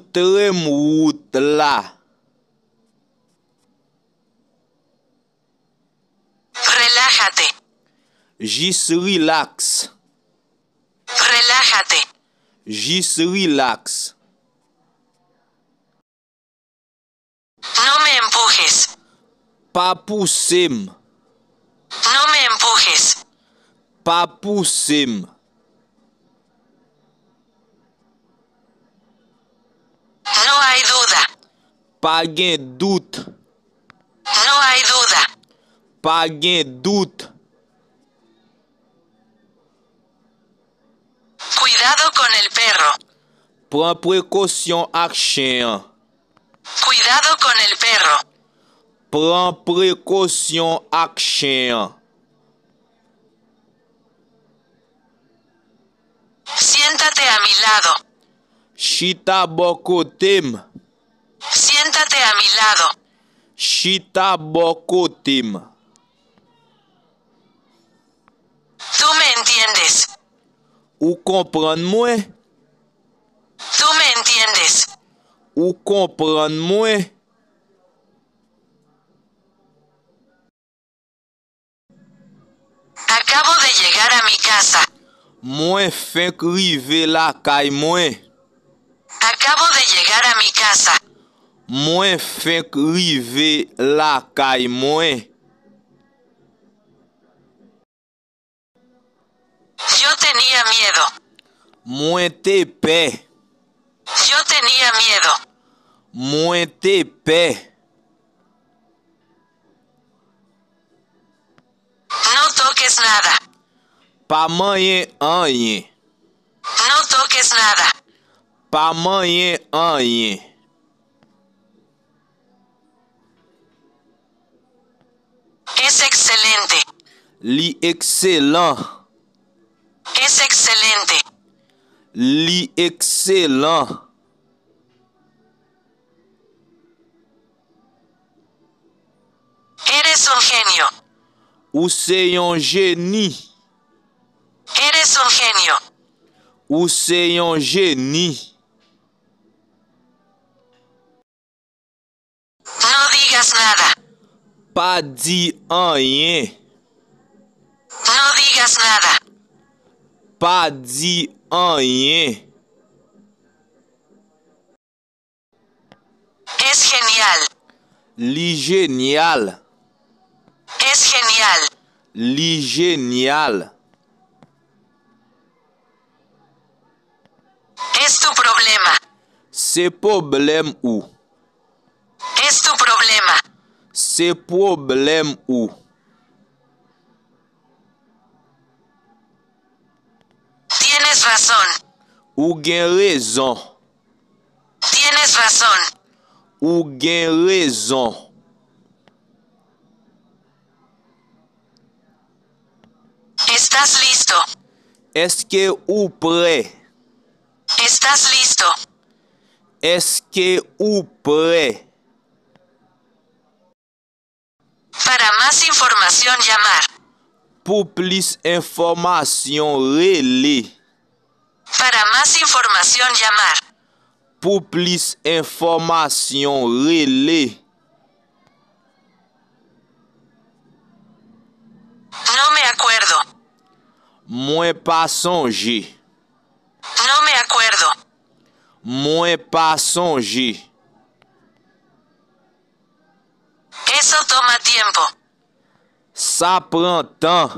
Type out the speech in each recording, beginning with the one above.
Montrez-moi route là. Relájate. Juste relax. Relájate. Juste relax. No me empujes. Pas pousser. No me empujes. Pas pousser. No hay duda. Pas gen doute. No hay duda. Pas gen doute. Cuidado con el perro. Prends précaution ak chien. Cuidado con el perro. Prends précaution ak chien. Siéntate a mi lado. Chita bon côté. Siéntate a mi lado. Chita bon côté. Tú me entiendes. Ou comprendre moi? Tú me entiendes. Ou comprendre moi? Acabo de llegar a mi casa. Moi fin rive la caille moi. Acabo de llegar a mi casa. Moi fin rive la caille moi. Yo tenía miedo. Moi te paix. Yo tenía miedo. Moi te paix. No toques nada. Pas moyen rien. No toques nada. Pas moyen rien. Es excelente. Li excellent. Es excelente. Li excellent. Eres un genio. Ou c'est un génie. Eres un genio. Ou c'est un génie. No digas nada. Pas dit rien. No digas nada. Pas dit rien. Es genial. Li génial. Es genial. Li génial. Es tu problema. C'est problème ou? Es tu problema. C'est problème ou? Tienes razón. Ou gen raison. Tienes razón. Ou gen raison. ¿Estás listo? Est-ce que ou prêt? ¿Estás listo? Est-ce que ou prêt? Para más información llamar. Pour plus information relais. Para más información llamar. Pour plus information relais. No me acuerdo. Moi pas songer. No me acuerdo. Moi pas songer. Eso toma tiempo. Ça prend temps.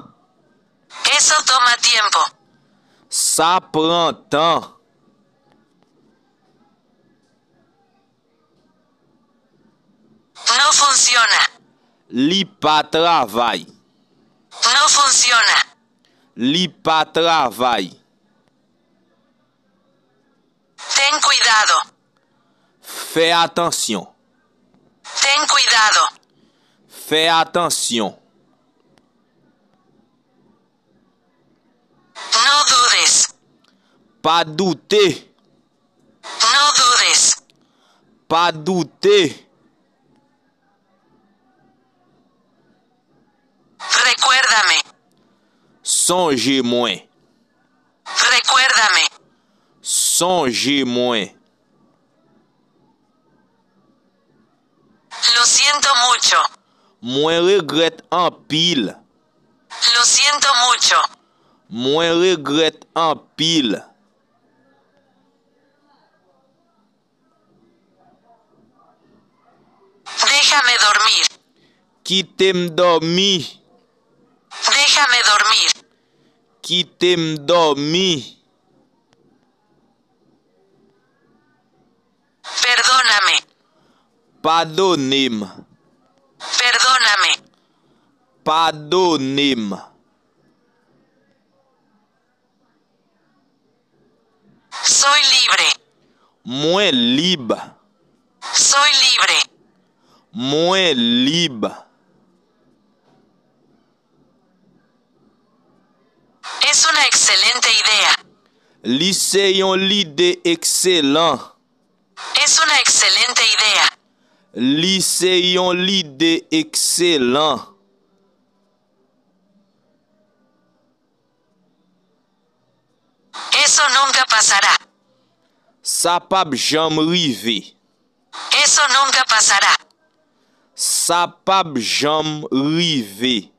Eso toma tiempo. Ça prend temps. No funciona. Li pas travail. No funciona. Li pas travail. Ten cuidado. Fais attention. Ten cuidado. Fais attention. No dudes. Pas douter. No dudes. Pas douter. Recuérdame. Songez moins. Recuérdame. Songez moins. siento mucho. Mwen regrette en pile. Lo siento mucho. Mwen regrette en pile. Déjame dormir. Quittez-moi dormir. Déjame dormir. Quittez-moi dormir. Perdóname. Pardonnez-moi. Perdóname. Pardonnez-moi. Soy libre. Mwen libre. Soy libre. Mwen libre. Es una excelente idea. Li se yon l'ide excellent. Es una excelente idea. Li se yon l'ide excellent. Eso nunca pasará. Sa pap jam rive. Eso nunca pasará. Sa pap jam rive.